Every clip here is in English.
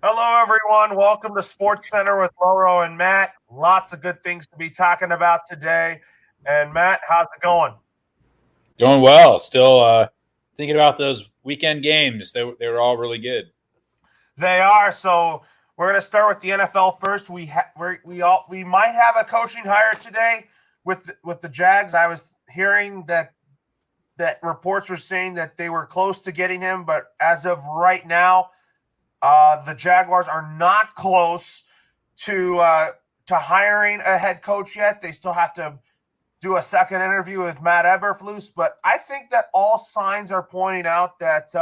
Hello, everyone. Welcome to Sportscenter with Loro and Matt. Lots of good things to be talking about today. And Matt, how's it going? Going well. Still thinking about those weekend games. They were all really good. They are. So we're going to start with the NFL first. We might have a coaching hire today with the Jags. I was hearing that reports were saying that they were close to getting him, but as of right now, the Jaguars are not close to hiring a head coach yet. They still have to do a second interview with Matt Eberflus, but I think that all signs are pointing out that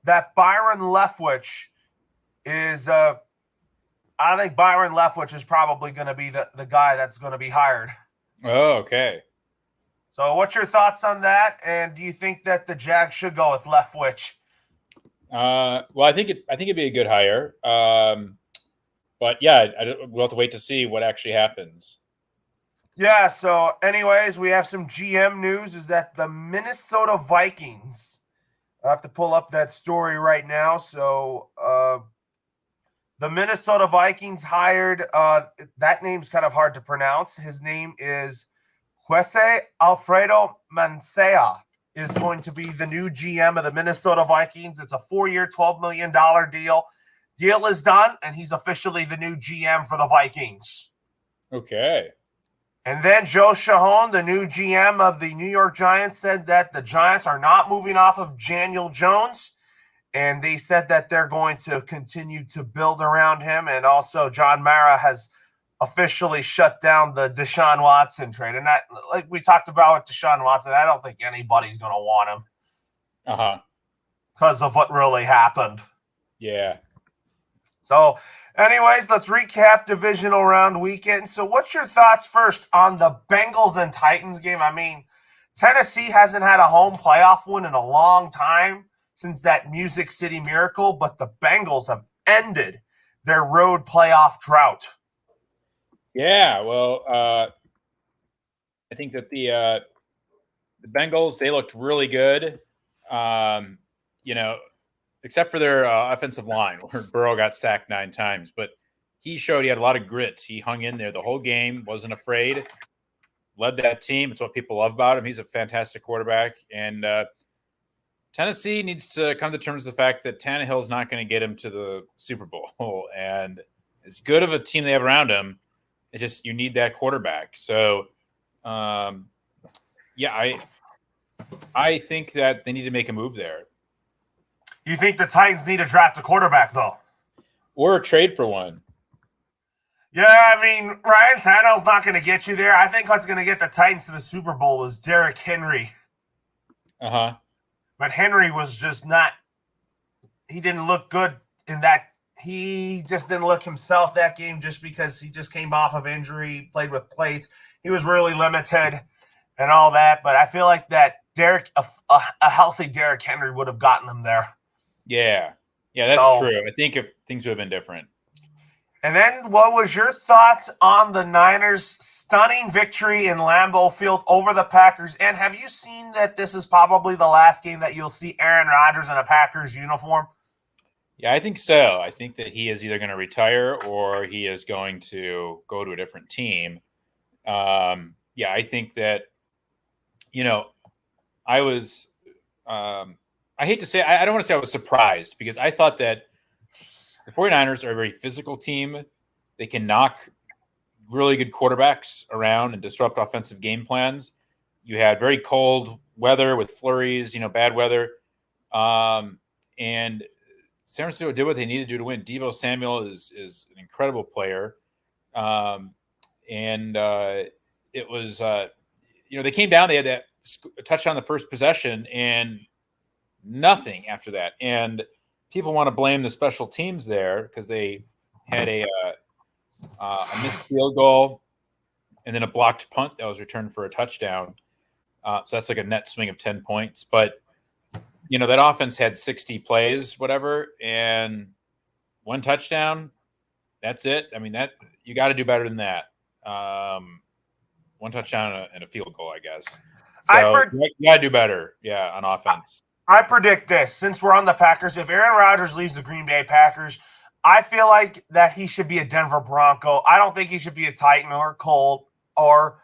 that Byron Leftwich is. I think Byron Leftwich is probably going to be the guy that's going to be hired. Oh, okay. So, what's your thoughts on that? And do you think that the Jags should go with Leftwich? Well, I think it'd be a good hire. But yeah, we'll have to wait to see what actually happens. Yeah. So, anyways, we have some GM news. Is that the Minnesota Vikings? I have to pull up that story right now. So, the Minnesota Vikings hired. That name's kind of hard to pronounce. His name is Jose Alfredo Mancea. Is going to be the new GM of the Minnesota Vikings. It's a 4-year, $12 million deal. Deal is done, and he's officially the new GM for the Vikings. Okay. And then Joe Shahone, the new GM of the New York Giants, said that the Giants are not moving off of Daniel Jones, and they said that they're going to continue to build around him. And also John Mara has officially shut down the Deshaun Watson trade. And that, like we talked about with Deshaun Watson, I don't think anybody's going to want him. Because of what really happened. Yeah. So, anyways, let's recap divisional round weekend. So, what's your thoughts first on the Bengals and Titans game? I mean, Tennessee hasn't had a home playoff win in a long time since that Music City Miracle, but the Bengals have ended their road playoff drought. Yeah, well, I think that the Bengals, they looked really good, except for their offensive line, where Burrow got sacked 9 times. But he showed he had a lot of grit. He hung in there the whole game, wasn't afraid, led that team. It's what people love about him. He's a fantastic quarterback. And Tennessee needs to come to terms with the fact that Tannehill's not going to get him to the Super Bowl. And as good of a team they have around him, you need that quarterback. So, I think that they need to make a move there. You think the Titans need to draft a quarterback, though? Or a trade for one. Yeah, I mean, Ryan Tannehill's not going to get you there. I think what's going to get the Titans to the Super Bowl is Derrick Henry. Uh-huh. But Henry was just not – he didn't look good in that – he just didn't look himself that game just because he just came off of injury, played with plates. He was really limited and all that. But I feel like that a healthy Derrick Henry would have gotten him there. Yeah, that's true. I think if things would have been different. And then what was your thoughts on the Niners' stunning victory in Lambeau Field over the Packers? And have you seen that this is probably the last game that you'll see Aaron Rodgers in a Packers uniform? Yeah, I think so. I think that he is either going to retire or he is going to go to a different team. I think that, I was I hate to say, I don't want to say I was surprised because I thought that the 49ers are a very physical team. They can knock really good quarterbacks around and disrupt offensive game plans. You had very cold weather with flurries, bad weather. And San Francisco did what they needed to do to win. Deebo Samuel is an incredible player. It was, they came down, they had that touchdown the first possession and nothing after that. And people want to blame the special teams there because they had a missed field goal and then a blocked punt that was returned for a touchdown. So that's like a net swing of 10 points. But, that offense had 60 plays, whatever, and one touchdown. That's it. I mean, that you got to do better than that. One touchdown and a field goal, I guess. So you got to do better, on offense. I predict this. Since we're on the Packers, if Aaron Rodgers leaves the Green Bay Packers, I feel like that he should be a Denver Bronco. I don't think he should be a Titan or a Colt or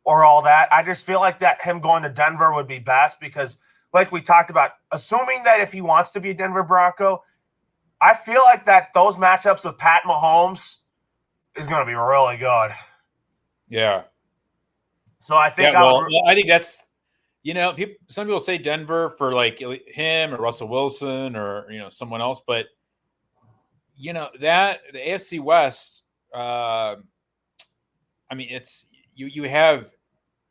all that. I just feel like that him going to Denver would be best because, like we talked about, assuming that if he wants to be a Denver Bronco, I feel like that those matchups with Pat Mahomes is going to be really good. Yeah. So I think I think that's, some people say Denver for like him or Russell Wilson or, someone else, but that the AFC West, it's you have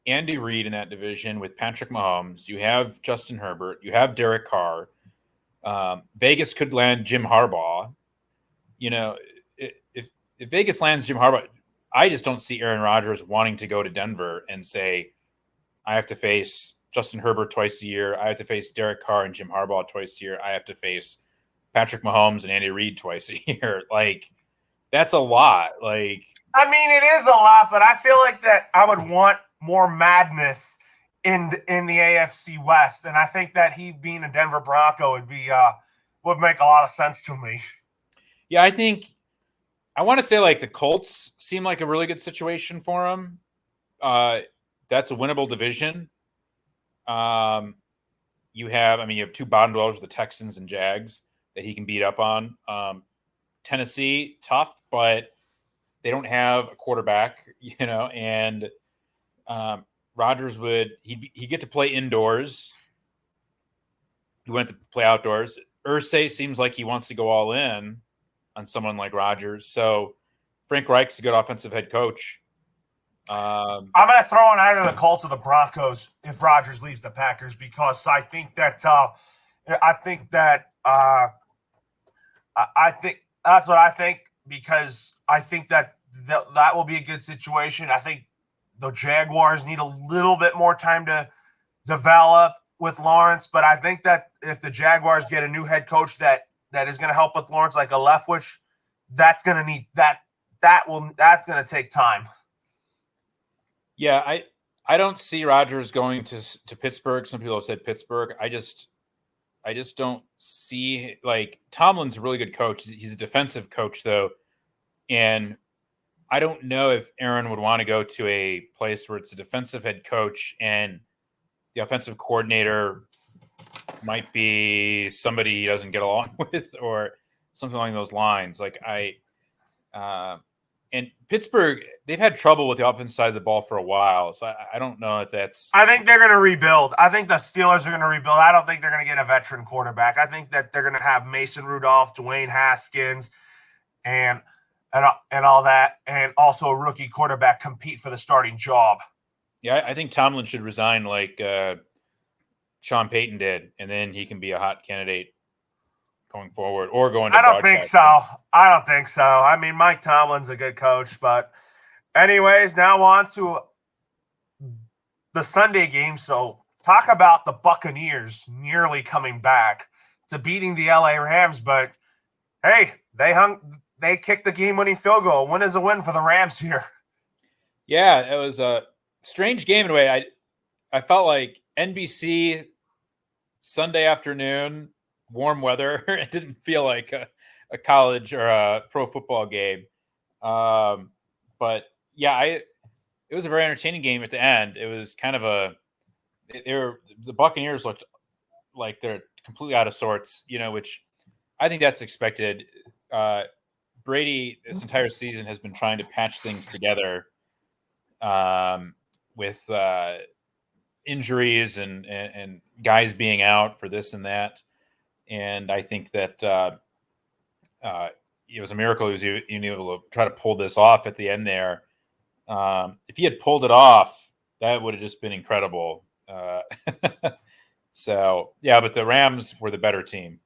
Andy Reid in that division with Patrick Mahomes. You have Justin Herbert. You have Derek Carr. Vegas could land Jim Harbaugh. If Vegas lands Jim Harbaugh, I just don't see Aaron Rodgers wanting to go to Denver and say, I have to face Justin Herbert twice a year. I have to face Derek Carr and Jim Harbaugh twice a year. I have to face Patrick Mahomes and Andy Reid twice a year. Like, that's a lot. Like, it is a lot, but I feel like that I would want more madness in the AFC West, and I think that he being a Denver Bronco would make a lot of sense to me. Yeah, I want to say like the Colts seem like a really good situation for him. That's a winnable division. You have two bottom dwellers, the Texans and Jags, that he can beat up on. Tennessee, tough, but they don't have a quarterback, and Rodgers he'd get to play indoors. He went to play outdoors. Irsay seems like he wants to go all in on someone like Rodgers. So Frank Reich's a good offensive head coach. I'm going to throw in either the Colts or the Broncos if Rodgers leaves the Packers because I think that's what I think because I think that will be a good situation. I think the Jaguars need a little bit more time to develop with Lawrence, but I think that if the Jaguars get a new head coach that is going to help with Lawrence, like a Leftwich, that's going to need that's going to take time. Yeah, I don't see Rodgers going to Pittsburgh. Some people have said Pittsburgh. I just don't see, like, Tomlin's a really good coach. He's a defensive coach though, and I don't know if Aaron would want to go to a place where it's a defensive head coach and the offensive coordinator might be somebody he doesn't get along with or something along those lines. Like and Pittsburgh, they've had trouble with the offensive side of the ball for a while. So I don't know if that's. I think they're going to rebuild. I think the Steelers are going to rebuild. I don't think they're going to get a veteran quarterback. I think that they're going to have Mason Rudolph, Dwayne Haskins, and all that, and also a rookie quarterback compete for the starting job. Yeah, I think Tomlin should resign like Sean Payton did, and then he can be a hot candidate going forward or going to. I don't think so. Mike Tomlin's a good coach, but anyways, now on to the Sunday game. So talk about the Buccaneers nearly coming back to beating the LA Rams, but hey, they kicked the game-winning field goal. Win is a win for the Rams here. Yeah, it was a strange game in a way. I felt like NBC Sunday afternoon, warm weather. It didn't feel like a college or a pro football game. But yeah, it was a very entertaining game at the end. It was kind of the Buccaneers looked like they're completely out of sorts, which I think that's expected. Brady this entire season has been trying to patch things together with injuries and guys being out for this and that. And I think that it was a miracle he was even able to try to pull this off at the end there. If he had pulled it off, that would have just been incredible. So, yeah, but the Rams were the better team.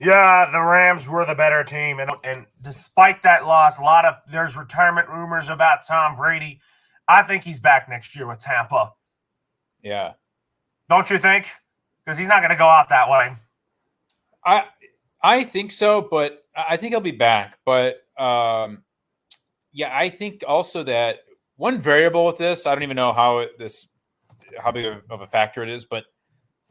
Yeah, the Rams were the better team. And despite that loss, there's retirement rumors about Tom Brady. I think he's back next year with Tampa. Yeah. Don't you think? Because he's not going to go out that way. I think so, but I think he'll be back. But, yeah, I think also that one variable with this, I don't even know how big of a factor it is, but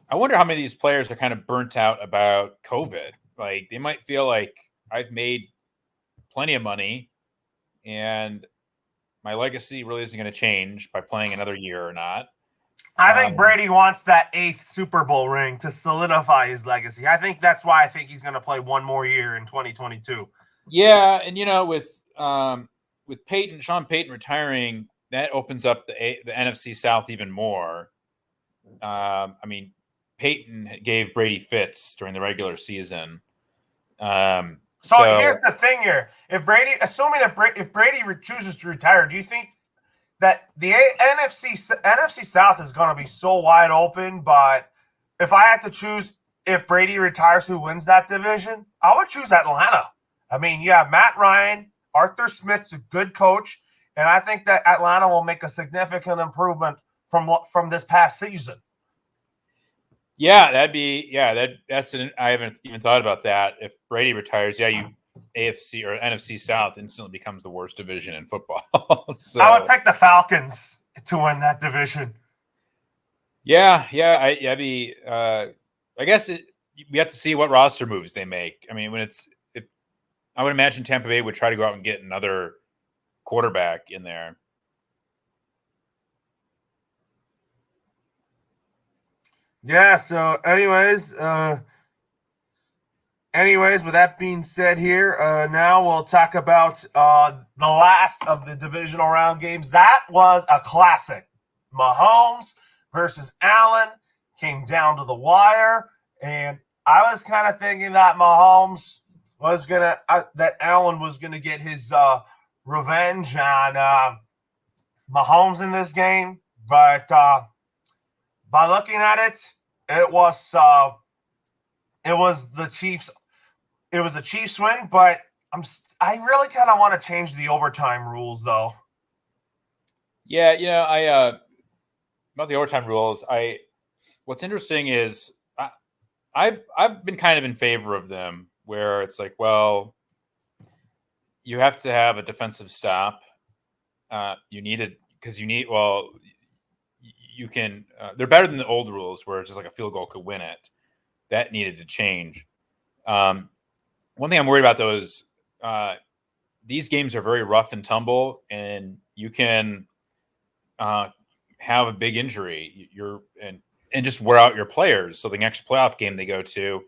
I wonder how many of these players are kind of burnt out about COVID. Like, they might feel like I've made plenty of money, and my legacy really isn't going to change by playing another year or not. I think Brady wants that 8th Super Bowl ring to solidify his legacy. I think that's why I think he's going to play one more year in 2022. Yeah, and with Payton, Sean Payton retiring, that opens up the NFC South even more. I mean, Payton gave Brady fits during the regular season. So here's the thing here: if Brady chooses to retire, do you think that the NFC South is going to be so wide open? But if I had to choose, if Brady retires, who wins that division? I would choose Atlanta. I mean, you have Matt Ryan, Arthur Smith's a good coach, and I think that Atlanta will make a significant improvement from this past season. Yeah, that's I haven't even thought about that. If Brady retires, AFC or NFC South instantly becomes the worst division in football. So I would pick the Falcons to win that division. Yeah, I guess we have to see what roster moves they make. I mean, I would imagine Tampa Bay would try to go out and get another quarterback in there. Yeah, so anyways, with that being said here, now we'll talk about the last of the divisional round games. That was a classic. Mahomes versus Allen came down to the wire, and I was kind of thinking that Mahomes was that Allen was gonna get his revenge on Mahomes in this game, but by looking at it, it was the Chiefs. It was a Chiefs win, but I really kind of want to change the overtime rules, though. Yeah, about the overtime rules, what's interesting is I've been kind of in favor of them, where it's like, well, you have to have a defensive stop. You need it because you can. They're better than the old rules, where it's just like a field goal could win it. That needed to change. One thing I'm worried about, though, is these games are very rough and tumble, and you can have a big injury. And just wear out your players. So the next playoff game they go to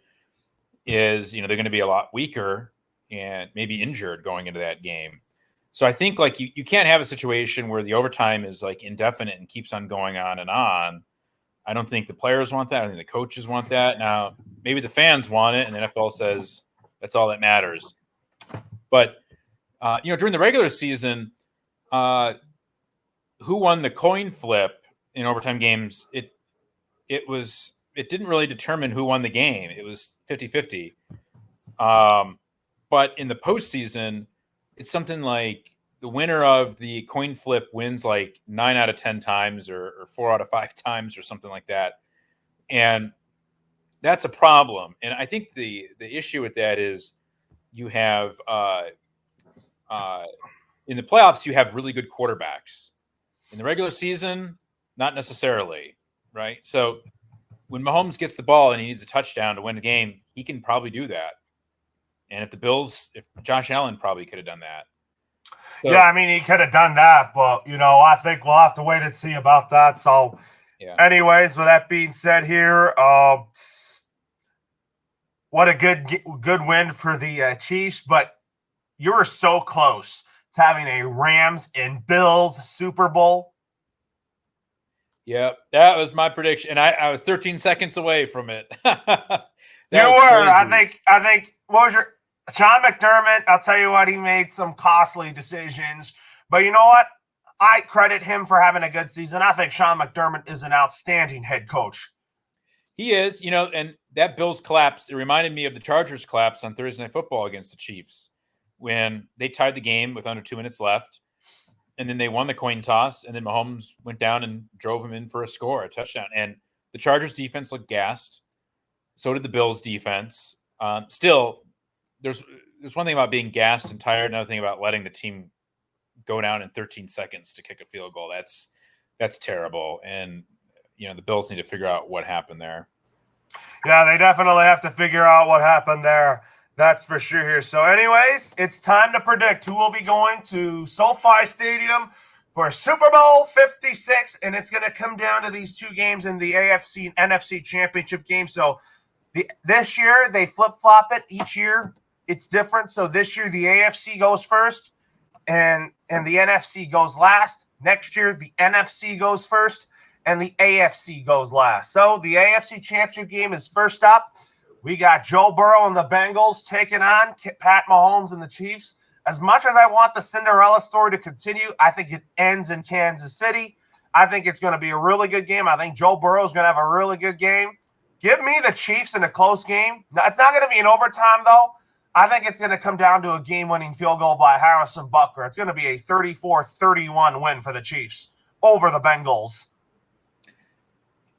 is, they're going to be a lot weaker and maybe injured going into that game. So I think like you can't have a situation where the overtime is like indefinite and keeps on going on and on. I don't think the players want that. I think the coaches want that. Now, maybe the fans want it, and the NFL says that's all that matters. But, during the regular season, who won the coin flip in overtime games, it didn't really determine who won the game. It was 50-50. But in the postseason, it's something like the winner of the coin flip wins like 9 out of 10 times or 4 out of 5 times or something like that. And that's a problem. And I think the issue with that is you have in the playoffs, you have really good quarterbacks. In the regular season, not necessarily, right? So when Mahomes gets the ball and he needs a touchdown to win the game, he can probably do that. And if Josh Allen probably could have done that. So, yeah, I mean, he could have done that, but, I think we'll have to wait and see about that. So, anyways, with that being said here, what a good win for the Chiefs, but you were so close to having a Rams and Bills Super Bowl. Yep, that was my prediction, and I was 13 seconds away from it. You were. Crazy. I think. What was your Sean McDermott? I'll tell you what, he made some costly decisions, but you know what? I credit him for having a good season. I think Sean McDermott is an outstanding head coach. He is, and that Bills collapse. It reminded me of the Chargers collapse on Thursday Night Football against the Chiefs when they tied the game with under 2 minutes left. And then they won the coin toss, and then Mahomes went down and drove him in for a touchdown. And the Chargers defense looked gassed. So did the Bills defense. Still, there's one thing about being gassed and tired, another thing about letting the team go down in 13 seconds to kick a field goal. That's terrible. And, the Bills need to figure out what happened there. Yeah, they definitely have to figure out what happened there. That's for sure here. So anyways, it's time to predict who will be going to SoFi Stadium for Super Bowl 56, and it's going to come down to these two games in the AFC and NFC championship game. So this year, they flip-flop it. Each year, it's different. So this year, the AFC goes first, and the NFC goes last. Next year, the NFC goes first, and the AFC goes last. So the AFC championship game is first up. We got Joe Burrow and the Bengals taking on Pat Mahomes and the Chiefs. As much as I want the Cinderella story to continue, I think it ends in Kansas City. I think it's going to be a really good game. I think Joe Burrow is going to have a really good game. Give me the Chiefs in a close game. Now, it's not going to be in overtime, though. I think it's going to come down to a game-winning field goal by Harrison Butker. It's going to be a 34-31 win for the Chiefs over the Bengals.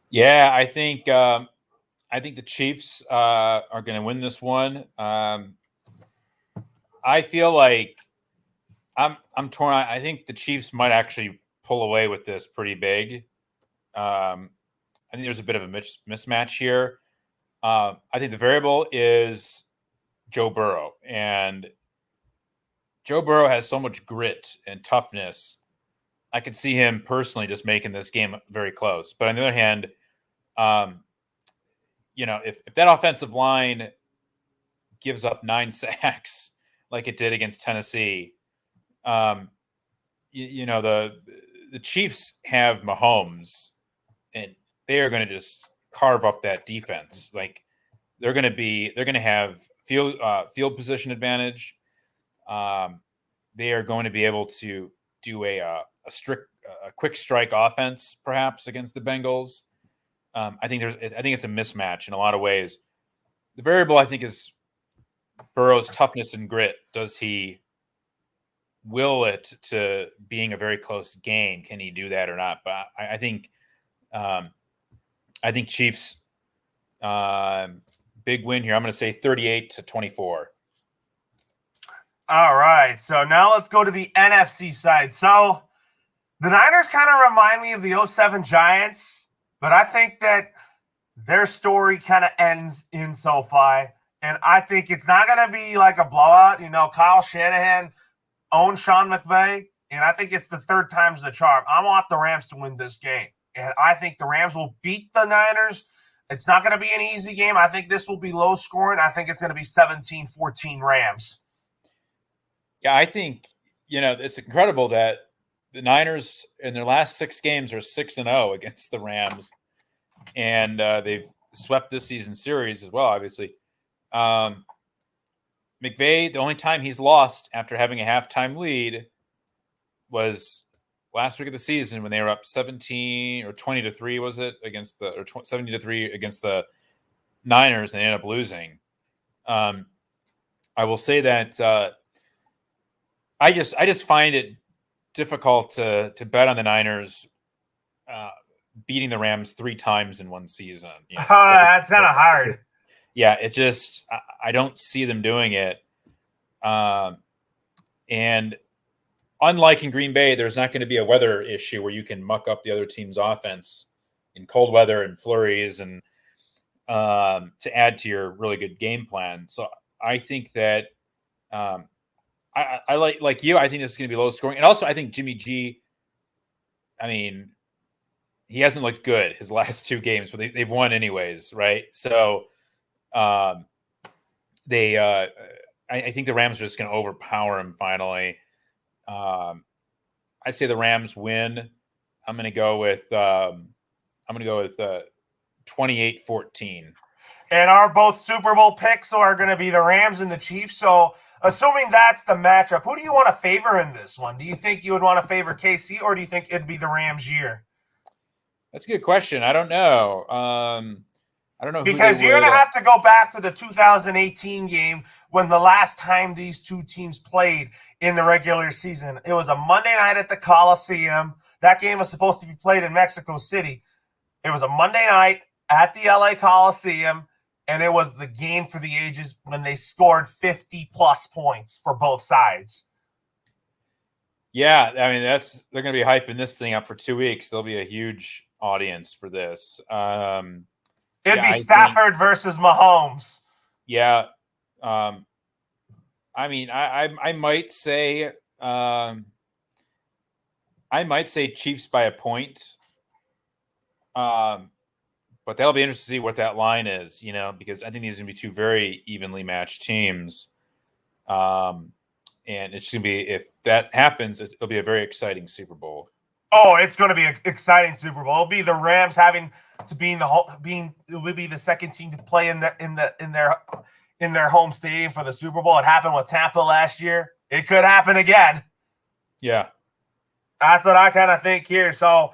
Yeah, I think the Chiefs are going to win this one. I feel like I'm torn. I think the Chiefs might actually pull away with this pretty big. I think there's a bit of a mismatch here. I think the variable is Joe Burrow, and Joe Burrow has so much grit and toughness. I could see him personally just making this game very close. But on the other hand, if that offensive line gives up 9 sacks like it did against Tennessee, the Chiefs have Mahomes, and they are going to just carve up that defense. Like they're going to have field position advantage. They are going to be able to do a quick strike offense, perhaps against the Bengals. I think it's a mismatch in a lot of ways. The variable, I think, is Burrow's toughness and grit. Does he will it to being a very close game? Can he do that or not? But I think Chiefs big win here. I'm going to say 38-24. All right, so now let's go to the NFC side. So the Niners kind of remind me of the 07 Giants, but I think that their story kind of ends in SoFi, and I think it's not going to be like a blowout. Kyle Shanahan owns Sean McVay, and I think it's the third time's the charm. I want the Rams to win this game, and I think the Rams will beat the Niners. It's not going to be an easy game. I think this will be low scoring. I think it's going to be 17-14 Rams. Yeah, I think, it's incredible that the Niners in their last 6 games are 6-0 against the Rams, and they've swept this season series as well, obviously. McVay, the only time he's lost after having a halftime lead was last week of the season when they were up 17 or 20-3, was it, against the 70-3 against the Niners, and they ended up losing. I will say that I just find it difficult to bet on the Niners beating the Rams 3 times in one season. That's kind of hard. Yeah, it just I don't see them doing it. And unlike in Green Bay, there's not going to be a weather issue where you can muck up the other team's offense in cold weather and flurries and to add to your really good game plan. So I think that I like you. I think this is going to be low scoring. And also I think Jimmy G, he hasn't looked good his last 2 games, but they've won anyways, right? So I think the Rams are just going to overpower him finally. I say the Rams win. I'm going to go with 28-14. And our both Super Bowl picks are going to be the Rams and the Chiefs. So assuming that's the matchup, who do you want to favor in this one? Do you think you would want to favor KC, or do you think it'd be the Rams year? That's a good question. I don't know. I don't know. Because you're going to have to go back to the 2018 game when the last time these two teams played in the regular season. It was a Monday night at the Coliseum. That game was supposed to be played in Mexico City. It was a Monday night at the LA Coliseum, and it was the game for the ages when they scored 50-plus points for both sides. Yeah, they're going to be hyping this thing up for 2 weeks. There'll be a huge audience for this. It'd be Stafford versus Mahomes. Yeah, I mean, I might say Chiefs by a point. But that'll be interesting to see what that line is, because I think these are going to be two very evenly matched teams. And it's going to be, if that happens, it'll be a very exciting Super Bowl. Oh, it's going to be an exciting Super Bowl. It'll be the Rams having to be it will be the second team to play in their home stadium for the Super Bowl. It happened with Tampa last year. It could happen again. Yeah. That's what I kind of think here. So,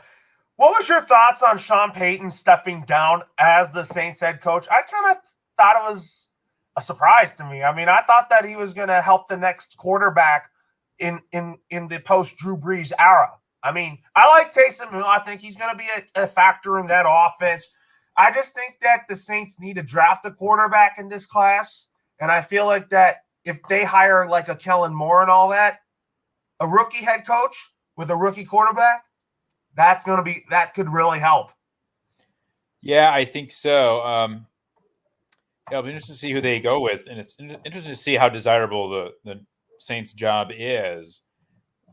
what was your thoughts on Sean Payton stepping down as the Saints head coach? I kind of thought it was a surprise to me. I mean, I thought that he was going to help the next quarterback in the post-Drew Brees era. I mean, I like Taysom Hill. I think he's going to be a factor in that offense. I just think that the Saints need to draft a quarterback in this class, and I feel like that if they hire like a Kellen Moore and all that, a rookie head coach with a rookie quarterback, that could really help. Yeah, I think so. It'll be interesting to see who they go with, and it's interesting to see how desirable the Saints' job is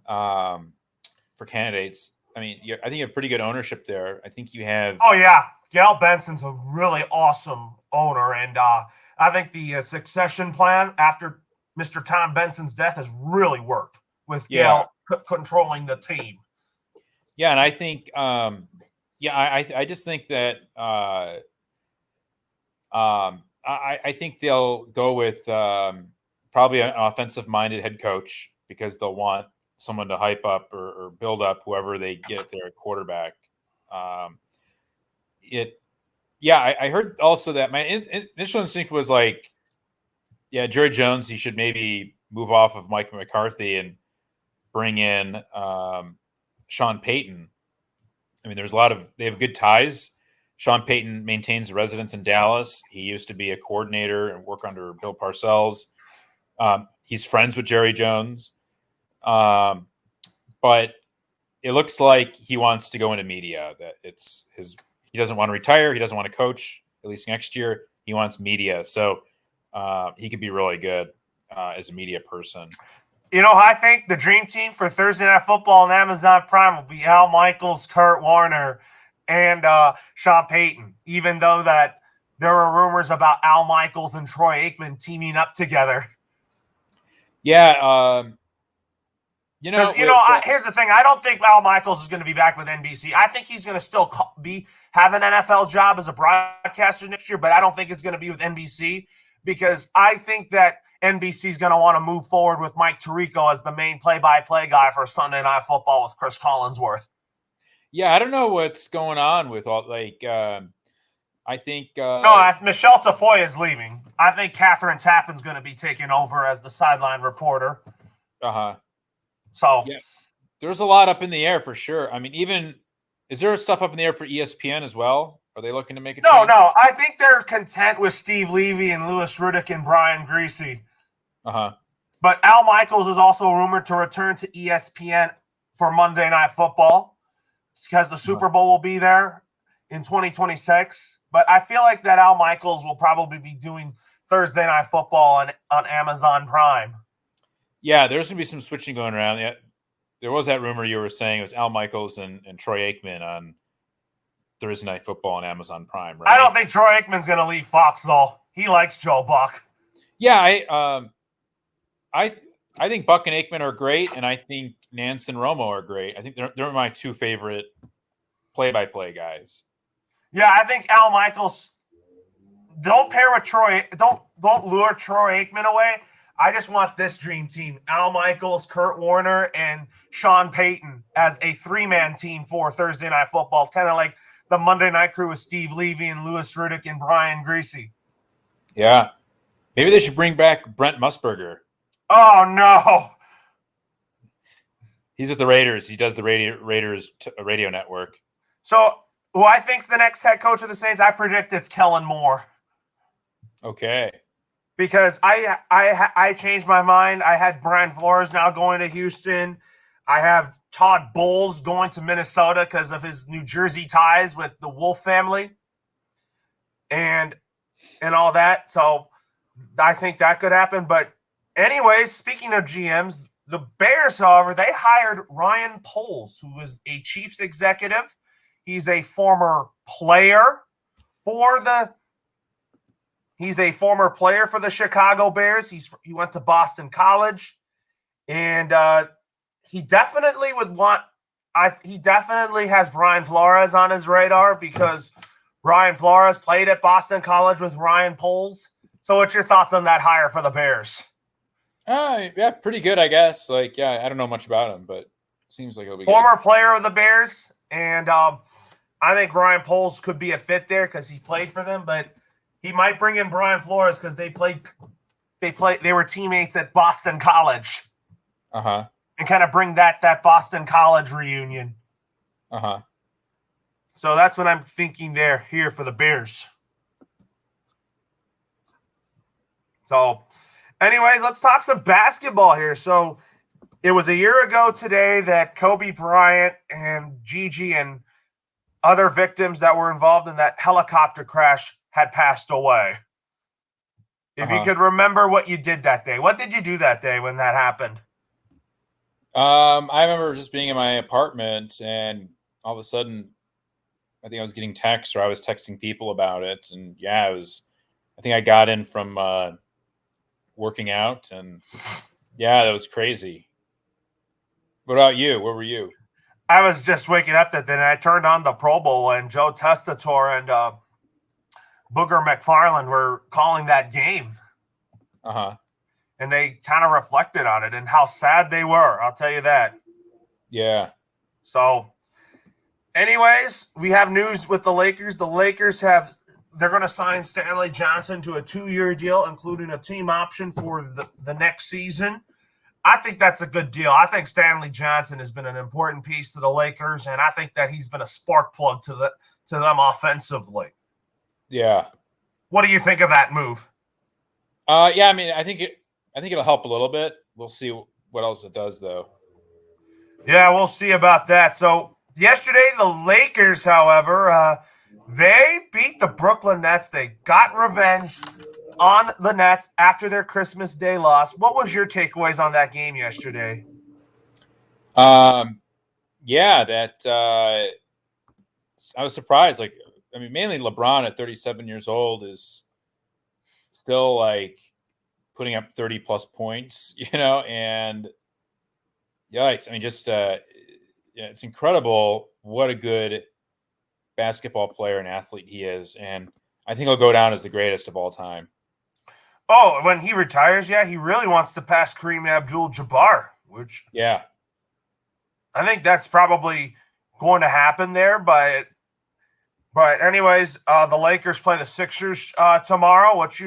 for candidates. I mean, I think you have pretty good ownership there. I think you have. Oh yeah, Gail Benson's a really awesome owner, and I think the succession plan after Mr. Tom Benson's death has really worked with Gail controlling the team. Yeah, and I think, I just think that I think they'll go with probably an offensive-minded head coach because they'll want someone to hype up or build up whoever they get their quarterback. I heard also that my initial instinct was like, Jerry Jones, he should maybe move off of Mike McCarthy and bring in Sean Payton. I mean, they have good ties. Sean Payton maintains residence in Dallas. He used to be a coordinator and work under Bill Parcells. He's friends with Jerry Jones. But it looks like he wants to go into media. That he doesn't want to retire. He doesn't want to coach, at least next year. He wants media. So he could be really good as a media person. I think the dream team for Thursday Night Football on Amazon Prime will be Al Michaels, Kurt Warner, and Sean Payton, even though that there were rumors about Al Michaels and Troy Aikman teaming up together. Yeah. Here's the thing. I don't think Al Michaels is going to be back with NBC. I think he's going to still have an NFL job as a broadcaster next year, but I don't think it's going to be with NBC because I think that NBC is going to want to move forward with Mike Tirico as the main play-by-play guy for Sunday Night Football with Chris Collinsworth. Yeah, I don't know what's going on with all I think Michelle Tafoya is leaving. I think Catherine Tappan's going to be taking over as the sideline reporter. So there's a lot up in the air for sure. I mean, is there stuff up in the air for ESPN as well? Are they looking to make a change? No. I think they're content with Steve Levy and Louis Riddick and Brian Greasy. But Al Michaels is also rumored to return to ESPN for Monday Night Football because the Super Bowl will be there in 2026. But I feel like that Al Michaels will probably be doing Thursday Night Football on Amazon Prime. Yeah, there's going to be some switching going around. Yeah, there was that rumor you were saying it was Al Michaels and Troy Aikman on Thursday Night Football on Amazon Prime, right? I don't think Troy Aikman's going to leave Fox, though. He likes Joe Buck. Yeah, I think Buck and Aikman are great, and I think Nance and Romo are great. I think they're my two favorite play-by-play guys. Yeah, I think Al Michaels. Don't pair with Troy. Don't lure Troy Aikman away. I just want this dream team: Al Michaels, Kurt Warner, and Sean Payton as a three-man team for Thursday Night Football, kind of like the Monday Night Crew with Steve Levy and Louis Riddick and Brian Greasy. Yeah, maybe they should bring back Brent Musburger. Oh no, he's with the Raiders. He does the Raiders radio network. So, who I think's the next head coach of the Saints? I predict it's Kellen Moore. Okay. Because I changed my mind. I had Brian Flores now going to Houston. I have Todd Bowles going to Minnesota because of his New Jersey ties with the Wolf family and all that. So I think that could happen. But anyways, speaking of GMs, the Bears, however, they hired Ryan Poles, who is a Chiefs executive. He's a former player for the Chicago Bears. He went to Boston College, and he definitely has Brian Flores on his radar because Brian Flores played at Boston College with Ryan Poles. So what's your thoughts on that hire for the Bears? Yeah, pretty good, I guess. I don't know much about him, but seems like he'll be former player of the Bears, and I think Ryan Poles could be a fit there because he played for them, but he might bring in Brian Flores because they were teammates at Boston College. Uh-huh. And kind of bring that Boston College reunion. Uh-huh. So that's what I'm thinking here for the Bears. So, anyways, let's talk some basketball here. So, it was a year ago today that Kobe Bryant and Gigi and other victims that were involved in that helicopter crash had passed away. If you could remember what you did that day, what did you do that day when that happened? I remember just being in my apartment, and all of a sudden, I think I was getting texts, or I was texting people about it, and I think I got in from working out, and that was crazy. What about you? Where were you? I was just waking up that day, and I turned on the Pro Bowl, and Joe Testator and Booger McFarland were calling that game. And they kind of reflected on it and how sad they were. I'll tell you that. Yeah. So, anyways, we have news with the Lakers. The Lakers they're going to sign Stanley Johnson to a 2-year deal, including a team option for the next season. I think that's a good deal. I think Stanley Johnson has been an important piece to the Lakers, and I think that he's been a spark plug to them offensively. Yeah. What do you think of that move? I mean, I think it'll help a little bit. We'll see what else it does, though. Yeah, we'll see about that. So yesterday, the Lakers, however, they beat the Brooklyn Nets. They got revenge on the Nets after their Christmas Day loss. What was your takeaways on that game yesterday? I was surprised. Mainly LeBron at 37 years old is still putting up 30 plus points, and yikes. I mean, just, it's incredible what a good basketball player and athlete he is. And I think he'll go down as the greatest of all time. Oh, when he retires, he really wants to pass Kareem Abdul-Jabbar, which I think that's probably going to happen there. But anyways, the Lakers play the Sixers tomorrow. What do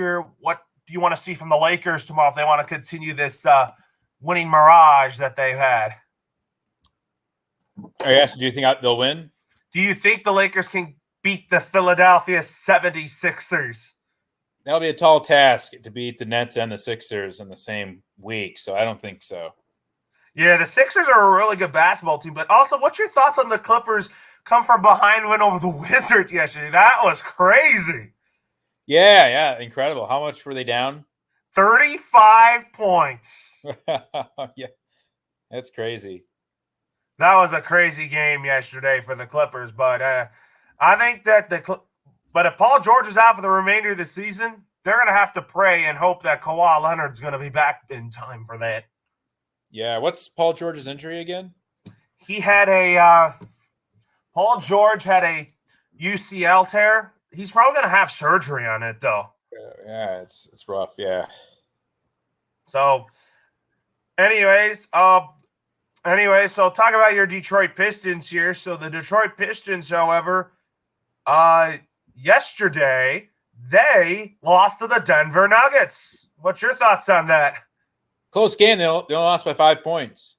you want to see from the Lakers tomorrow if they want to continue this winning mirage that they've had? Yes, do you think they'll win? Do you think the Lakers can beat the Philadelphia 76ers? That'll be a tall task to beat the Nets and the Sixers in the same week, so I don't think so. Yeah, the Sixers are a really good basketball team, but also, what's your thoughts on the Clippers come from behind win over the Wizards yesterday? That was crazy. Yeah, incredible. How much were they down? 35 points. Yeah, that's crazy. That was a crazy game yesterday for the Clippers, but I think that but if Paul George is out for the remainder of the season, they're going to have to pray and hope that Kawhi Leonard's going to be back in time for that. Yeah, what's Paul George's injury again? He had Paul George had a UCL tear. He's probably going to have surgery on it, though. Yeah, it's rough, yeah. So, anyways, so talk about your Detroit Pistons here. So the Detroit Pistons, however, yesterday, they lost to the Denver Nuggets. What's your thoughts on that? Close game. They only lost by 5 points.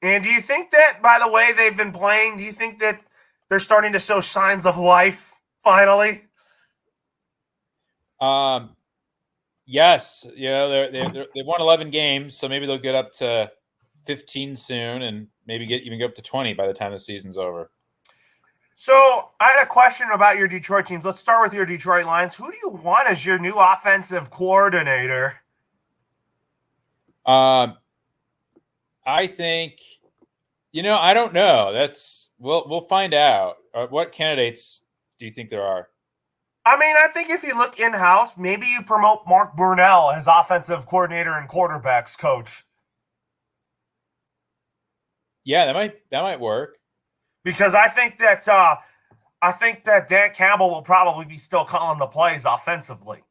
And do you think that, by the way they've been playing, do you think that they're starting to show signs of life finally? Yes. They won 11 games, so maybe they'll get up to 15 soon, and maybe even get up to 20 by the time the season's over. So I had a question about your Detroit teams. Let's start with your Detroit Lions. Who do you want as your new offensive coordinator? I think, I don't know. We'll find out. What candidates do you think there are? I mean, I think if you look in-house, maybe you promote Mark Brunell as offensive coordinator and quarterbacks coach. Yeah, that might work. Because I think that Dan Campbell will probably be still calling the plays offensively.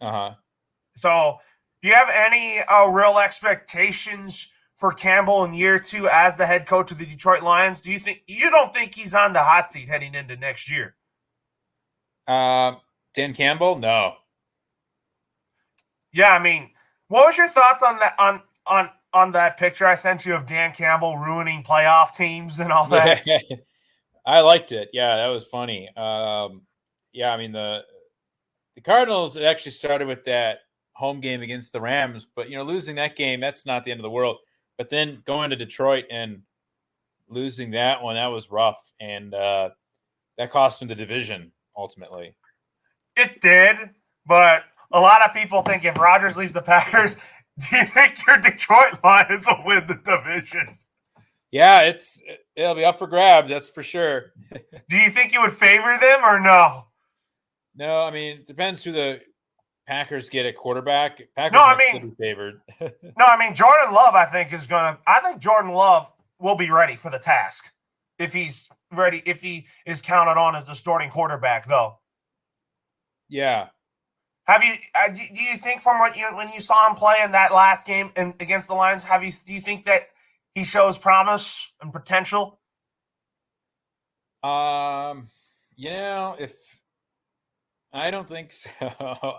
Uh-huh. So, do you have any real expectations for Campbell in year 2 as the head coach of the Detroit Lions? You don't think he's on the hot seat heading into next year? Dan Campbell? No. Yeah, I mean, what was your thoughts on that on that picture I sent you of Dan Campbell ruining playoff teams and all that? Yeah, I liked it. Yeah, that was funny. Yeah, I mean the Cardinals, it actually started with that home game against the Rams, but losing that game, that's not the end of the world. But then going to Detroit and losing that one, that was rough, and that cost him the division ultimately. It did, but a lot of people think if Rodgers leaves the Packers, do you think your Detroit Lions will win the division? Yeah, it'll be up for grabs, that's for sure. Do you think you would favor them or no? No, I mean, it depends who the Packers get at quarterback. Packers still be favored. No, I mean, Jordan Love, I think Jordan Love will be ready for the task if he's ready, if he is counted on as the starting quarterback, though. Yeah. Have you? Do you think from when you saw him play in that last game against the Lions, do you think that he shows promise and potential? If I don't think so.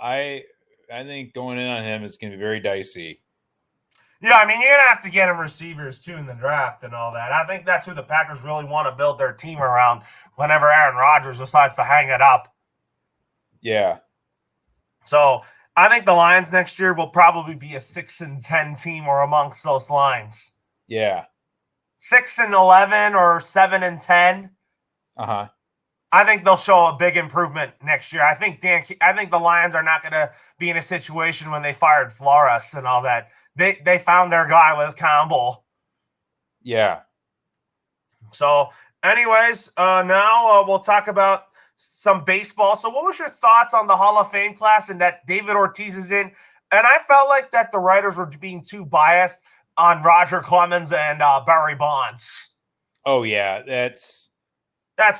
I think going in on him is going to be very dicey. Yeah, I mean, you're going to have to get him receivers, too, in the draft and all that. I think that's who the Packers really want to build their team around whenever Aaron Rodgers decides to hang it up. Yeah. So I think the Lions next year will probably be a 6-10 team or amongst those lines. Yeah. 6-11 or 7-10. Uh-huh. I think they'll show a big improvement next year. I think the Lions are not going to be in a situation when they fired Flores and all that. They found their guy with Campbell. Yeah. So, anyways, now we'll talk about some baseball. So, what was your thoughts on the Hall of Fame class and that David Ortiz is in? And I felt like that the writers were being too biased on Roger Clemens and Barry Bonds. Oh yeah, that's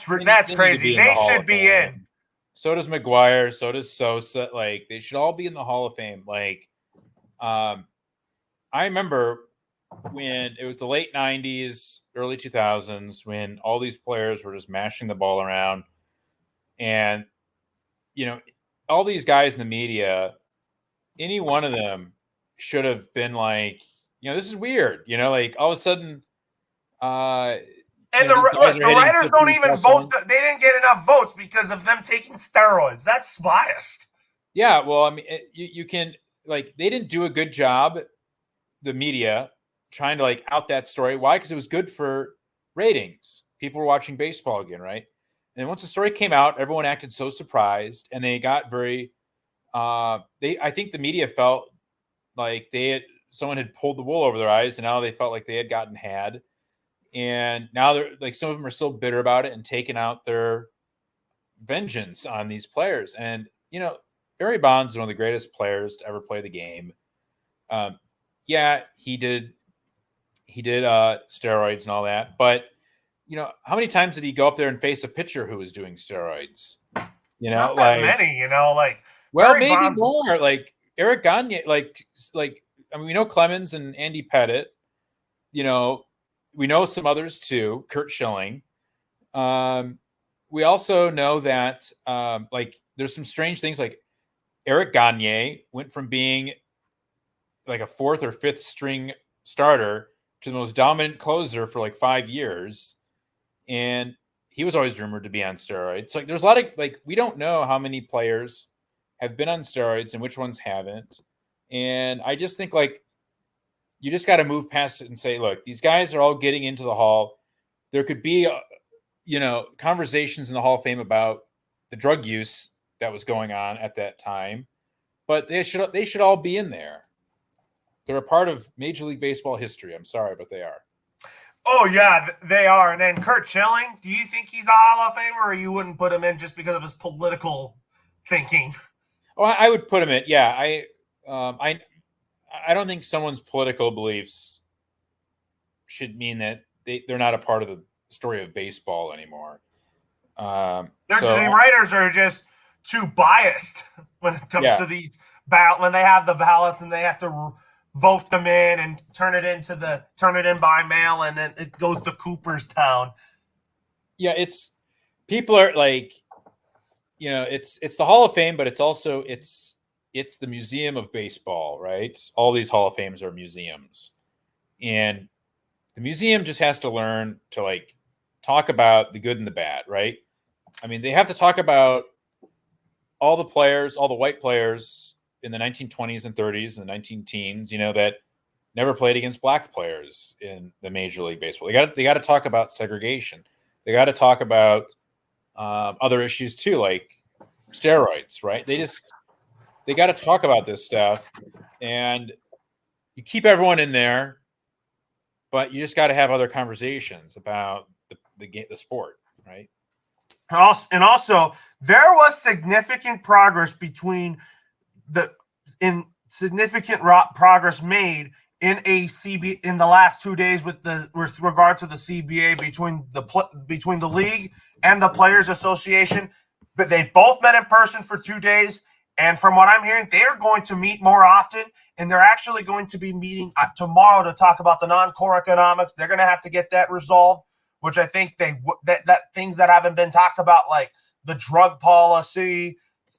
crazy. They should be in. So does McGuire. So does Sosa. Like, they should all be in the Hall of Fame. Like, I remember when it was the late 90s, early 2000s, when all these players were just mashing the ball around. And, all these guys in the media, any one of them should have been like, this is weird. Like, all of a sudden, and the writers don't even vote. They didn't get enough votes because of them taking steroids. That's biased. Yeah, well, I mean, you can, like, they didn't do a good job, the media, trying to, like, out that story. Why? Because it was good for ratings. People were watching baseball again, right? And once the story came out, everyone acted so surprised, and they got very I think the media felt like someone had pulled the wool over their eyes, and now they felt like they had gotten had. And now they're like, some of them are still bitter about it and taking out their vengeance on these players. And, Barry Bonds is one of the greatest players to ever play the game. Yeah, he did steroids and all that, but how many times did he go up there and face a pitcher who was doing steroids? Not that many, Well, maybe Bonds... more. Like Eric Gagne, like I mean, we know Clemens and Andy Pettit. We know some others too. Kurt Schilling. We also know that there's some strange things. Like Eric Gagne went from being like a 4th or 5th string starter to the most dominant closer for like 5 years. And he was always rumored to be on steroids. So, like, there's a lot of, like, we don't know how many players have been on steroids and which ones haven't. And I just think, like, you just got to move past it and say, look, these guys are all getting into the Hall. There could be, conversations in the Hall of Fame about the drug use that was going on at that time, but they should all be in there. They're a part of Major League Baseball history. I'm sorry, but they are. Oh, yeah, they are. And then Curt Schilling, do you think he's a Hall of Famer, or you wouldn't put him in just because of his political thinking? Oh, I would put him in. Yeah, I don't think someone's political beliefs should mean that they're not a part of the story of baseball anymore. The writers are just too biased when it comes to these when they have the ballots and they have to vote them in and turn it in by mail, and then it goes to Cooperstown. Yeah, people are like, it's the Hall of Fame, but it's also it's the museum of baseball, right? All these Hall of Fames are museums, and the museum just has to learn to talk about the good and the bad, right? I mean, they have to talk about all the players, all the white players in the 1920s and 30s and the 19-teens, that never played against black players in the Major League Baseball. They got to talk about segregation. They got to talk about other issues too, like steroids, right? They got to talk about this stuff, and you keep everyone in there, but you just got to have other conversations about the sport, right? And also, there was significant progress progress made in in the last 2 days with regard to the CBA between the league and the Players Association. But they both met in person for 2 days, and from what I'm hearing, they're going to meet more often, and they're actually going to be meeting tomorrow to talk about the non-core economics. They're going to have to get that resolved, which I think that things that haven't been talked about, like the drug policy,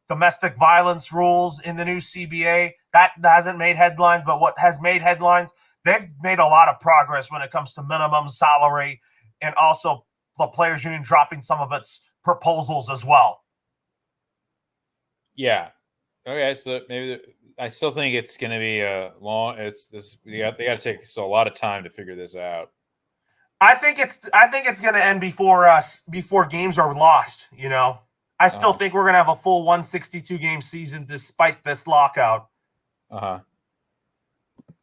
domestic violence rules in the new CBA, that hasn't made headlines. But what has made headlines, they've made a lot of progress when it comes to minimum salary, and also the Players Union dropping some of its proposals as well. Yeah. Okay. So maybe I still think it's going to be a long. They got to take a lot of time to figure this out. I think it's going to end before games are lost. I still think we're going to have a full 162 game season despite this lockout.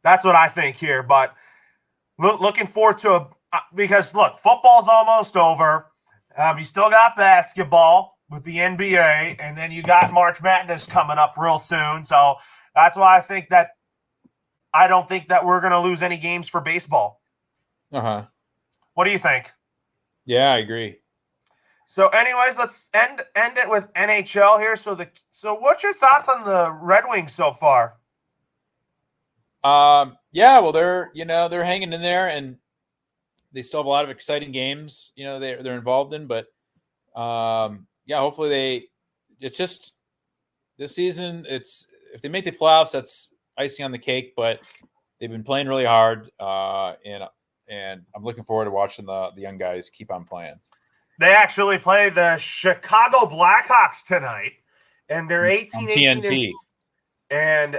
That's what I think here. But looking forward to because look, football's almost over. You still got basketball with the NBA, and then you got March Madness coming up real soon. So that's why I don't think that we're going to lose any games for baseball. What do you think? Yeah, I agree. So anyways, let's end it with NHL here. So what's your thoughts on the Red Wings so far? Yeah, well, they're hanging in there, and they still have a lot of exciting games, they're involved in, but hopefully it's just this season, if they make the playoffs, that's icing on the cake, but they've been playing really hard, and I'm looking forward to watching the young guys keep on playing. They actually play the Chicago Blackhawks tonight, and they're 18-18. TNT. And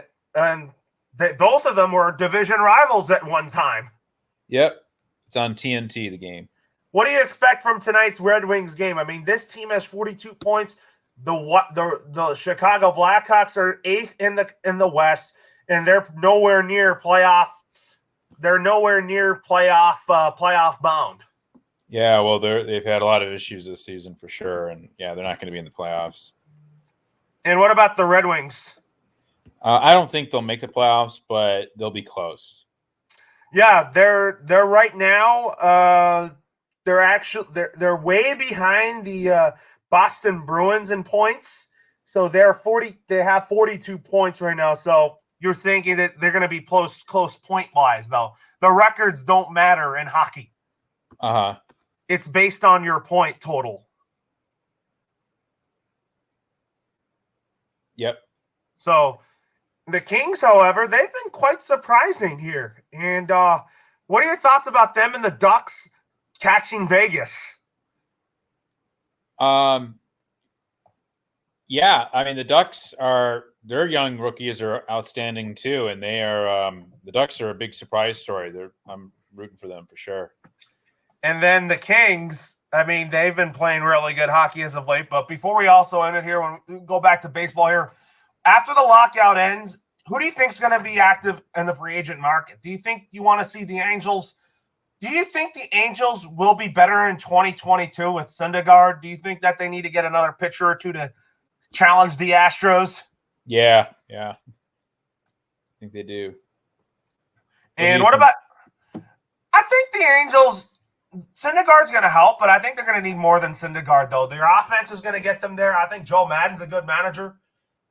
both of them were division rivals at one time. Yep. It's on TNT, the game. What do you expect from tonight's Red Wings game? I mean, this team has 42 points. The Chicago Blackhawks are 8th in the West, and they're nowhere near playoff. They're nowhere near playoff bound. Yeah, well, they've had a lot of issues this season for sure, and yeah, they're not going to be in the playoffs. And what about the Red Wings? I don't think they'll make the playoffs, but they'll be close. Yeah, they're right now. They're way behind the Boston Bruins in points. So they have 42 points right now. So you're thinking that they're going to be close point wise, though. The records don't matter in hockey. It's based on your point total. Yep. So the Kings, however, they've been quite surprising here. And what are your thoughts about them and the Ducks catching Vegas? Yeah, I mean, the Ducks their young rookies are outstanding too, and they are the Ducks are a big surprise story. I'm rooting for them for sure. And then the Kings, I mean, they've been playing really good hockey as of late. But before we also end it here, when we go back to baseball here, after the lockout ends, who do you think is going to be active in the free agent market? Do you think you want to see the Angels? Do you think the Angels will be better in 2022 with Syndergaard? Do you think that they need to get another pitcher or two to challenge the Astros? Yeah. I think they do. And what about – I think the Angels – Syndergaard's going to help, but I think they're going to need more than Syndergaard, though. Their offense is going to get them there. I think Joe Madden's a good manager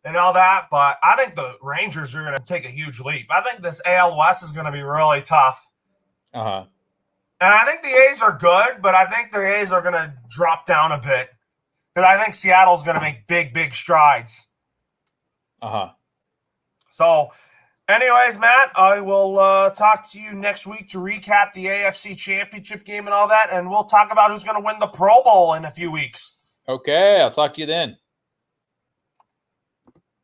and all that, but I think the Rangers are going to take a huge leap. I think this AL West is going to be really tough. Uh-huh. And I think the A's are good, but I think the A's are going to drop down a bit because I think Seattle's going to make big strides. Uh-huh. So, anyways, Matt, I will talk to you next week to recap the AFC Championship game and all that, and we'll talk about who's going to win the Pro Bowl in a few weeks. Okay, I'll talk to you then.